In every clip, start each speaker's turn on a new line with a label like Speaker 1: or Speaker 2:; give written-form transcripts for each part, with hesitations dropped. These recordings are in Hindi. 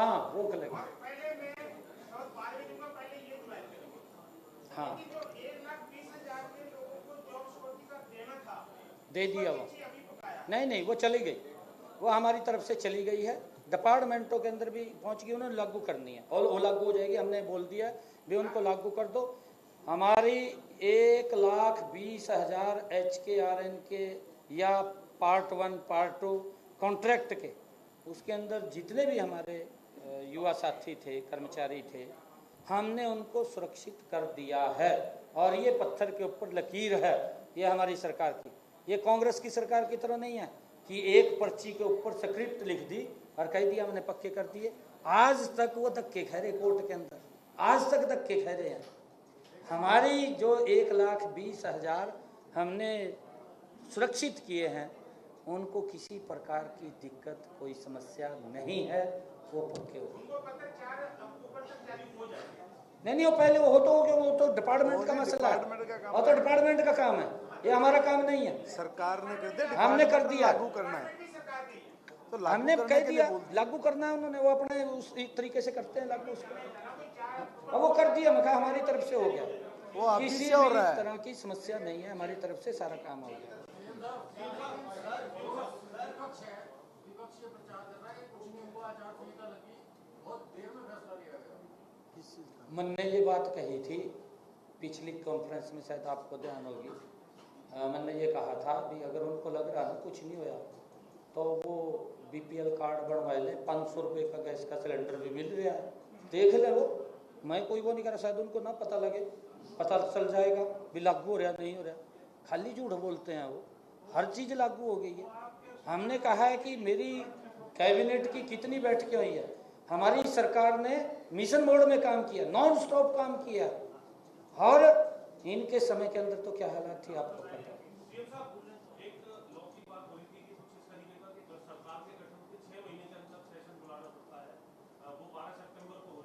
Speaker 1: हाँ वो लगे। हाँ दे दिया वो, नहीं वो चली गई, वो हमारी तरफ से चली गई है, डिपार्टमेंटों के अंदर भी पहुंच गई, उन्होंने लागू करनी है और वो लागू हो जाएगी। हमने बोल दिया भी उनको लागू कर दो। हमारी 1,20,000 HKRN के या पार्ट 1 पार्ट 2 कॉन्ट्रैक्ट के, उसके अंदर जितने भी हमारे युवा साथी थे, कर्मचारी थे, हमने उनको सुरक्षित कर दिया है। और ये पत्थर के ऊपर लकीर है, ये हमारी सरकार की, ये कांग्रेस की सरकार की तरह नहीं है कि एक पर्ची के ऊपर स्क्रिप्ट लिख दी और कह दिया हमने पक्के कर दिए। आज तक वो धक्के खा रहे कोर्ट के अंदर, आज तक धक्के खा रहे हैं। हमारी जो 1,20,000 हमने सुरक्षित किए हैं, उनको किसी प्रकार की दिक्कत, कोई समस्या नहीं है, वो पक्के हो। नहीं वो पहले वो तो हो गया, वो तो डिपार्टमेंट का मसला है, और तो डिपार्टमेंट का काम है, ये हमारा काम नहीं है।
Speaker 2: सरकार ने कर दिया,
Speaker 1: हमने कर दिया,
Speaker 2: लागू करना है तो
Speaker 1: हमने कह दिया लागू करना है, उन्होंने वो अपने उस तरीके से करते हैं लागू उसको, और वो कर दिया। मैं कहा हमारी तरफ से हो गया,
Speaker 2: वो
Speaker 1: किसी
Speaker 2: हो
Speaker 1: भी
Speaker 2: रहा है,
Speaker 1: तरह की समस्या नहीं है, हमारी तरफ से सारा काम हो गया। मन ने ये बात कही थी पिछली कॉन्फ्रेंस में, शायद आपको ध्यान होगी, मैंने ये कहा था भी अगर उनको लग रहा है कुछ नहीं होया तो वो BPL कार्ड बनवा ले, 500 रुपये का गैस का सिलेंडर भी मिल रहा है, देख ले वो। मैं कोई वो नहीं कर रहा, शायद उनको ना पता लगे, पता चल जाएगा भी लागू हो रहा नहीं हो रहा, खाली झूठ बोलते हैं वो, हर चीज़ लागू हो गई है। हमने कहा है कि मेरी कैबिनेट की कितनी बैठकें हुई है, हमारी सरकार ने मिशन मोड में काम किया, नॉन स्टॉप काम किया, और इनके समय के अंदर तो क्या हालत थी आपको पता है।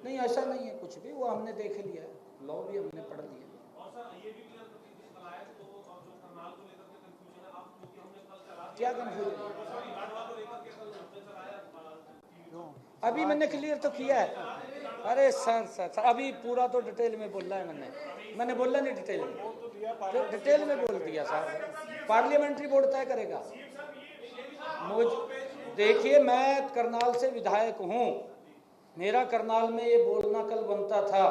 Speaker 1: नहीं ऐसा नहीं है कुछ भी, वो हमने देख लिया है, लॉ भी हमने पढ़ लिया। क्या कंफ्यूजन? अभी मैंने क्लियर तो किया है। अरे सर अभी पूरा तो डिटेल में बोल रहा है, मैंने बोला नहीं डिटेल में, डिटेल में बोल दिया सर, पार्लियामेंट्री बोर्ड तय करेगा। देखिए मैं करनाल से विधायक हूँ, मेरा करनाल में ये बोलना कल बनता था,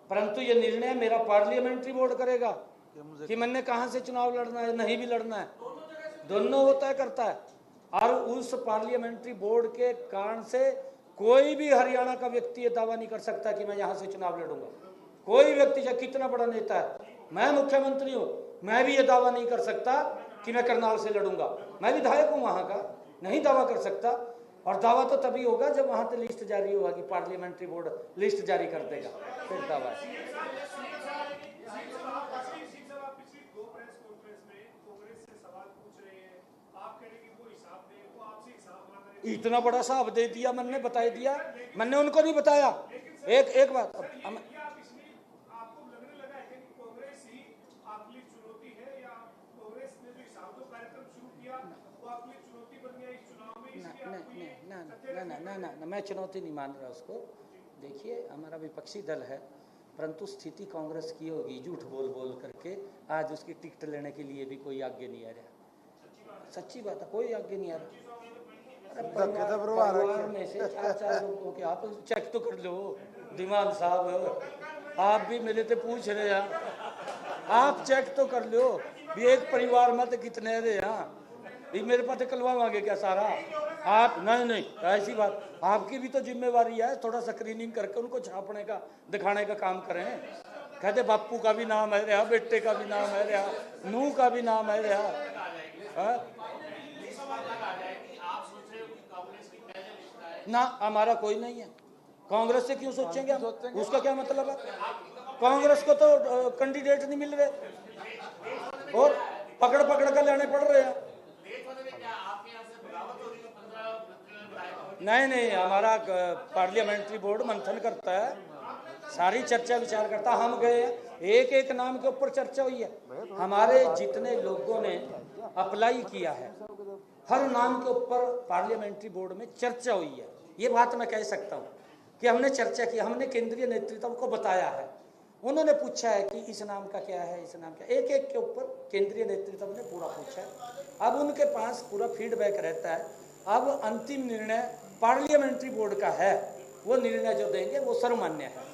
Speaker 1: परंतु ये निर्णय मेरा पार्लियामेंट्री बोर्ड करेगा कि मैंने कहाँ से चुनाव लड़ना है, नहीं भी लड़ना है, दोनों वो तय करता है। और उस पार्लियामेंट्री बोर्ड के कारण से कोई भी हरियाणा का व्यक्ति ये दावा नहीं कर सकता कि मैं यहाँ से चुनाव लड़ूंगा। कोई व्यक्ति चाहे कितना बड़ा नेता है, मैं मुख्यमंत्री हूँ, मैं भी ये दावा नहीं कर सकता कि मैं करनाल से लड़ूंगा, मैं विधायक हूँ वहाँ का, नहीं दावा कर सकता। और दावा तो तभी होगा जब वहाँ से लिस्ट जारी होगा, कि पार्लियामेंट्री बोर्ड लिस्ट जारी कर देगा, फिर दावा है। इतना बड़ा साहब दे दिया, मैंने बता दिया, मैंने उनको नहीं बताया। एक बात, ना मैं चुनौती नहीं मान रहा उसको। देखिए हमारा विपक्षी दल है, परंतु स्थिति कांग्रेस की होगी, झूठ बोल बोल करके आज उसकी टिकट लेने के लिए भी कोई आगे नहीं आ रहा। सच्ची बात है, कोई आगे नहीं आ रहा। परिवार में से 4 लोगों के आप चेक तो कर लो, दिमाग साहब आप भी मेरे से पूछ रहे हैं, आप चेक तो कर लो भी एक परिवार में तो कितने रहे हैं, ये मेरे पास निकलवाओगे क्या सारा आप? नहीं ऐसी बात, आपकी भी तो जिम्मेवारी है, थोड़ा स्क्रीनिंग करके उनको छापने का, दिखाने का काम करें। कहते बापू का भी नाम है रहा, बेटे का भी नाम है रहा, नूह का भी नाम है रहा ना, हमारा कोई नहीं है। कांग्रेस से क्यों सोचेंगे हम? उसका क्या मतलब है? कांग्रेस को तो कैंडिडेट नहीं मिल रहे और पकड़ कर लेने पड़ रहे हैं। नहीं हमारा पार्लियामेंट्री बोर्ड मंथन करता है, सारी चर्चा विचार करता है। हम गए, एक नाम के ऊपर चर्चा हुई है, हमारे जितने लोगों ने अप्लाई किया है हर नाम के ऊपर पार्लियामेंट्री बोर्ड में चर्चा हुई है, ये बात मैं कह सकता हूँ। कि हमने चर्चा की, हमने केंद्रीय नेतृत्व को बताया है, उन्होंने पूछा है कि इस नाम का क्या है, इस नाम का, एक एक के ऊपर केंद्रीय नेतृत्व ने पूरा पूछा है। अब उनके पास पूरा फीडबैक रहता है। अब अंतिम निर्णय पार्लियामेंट्री बोर्ड का है, वो निर्णय जो देंगे वो सर्वमान्य है।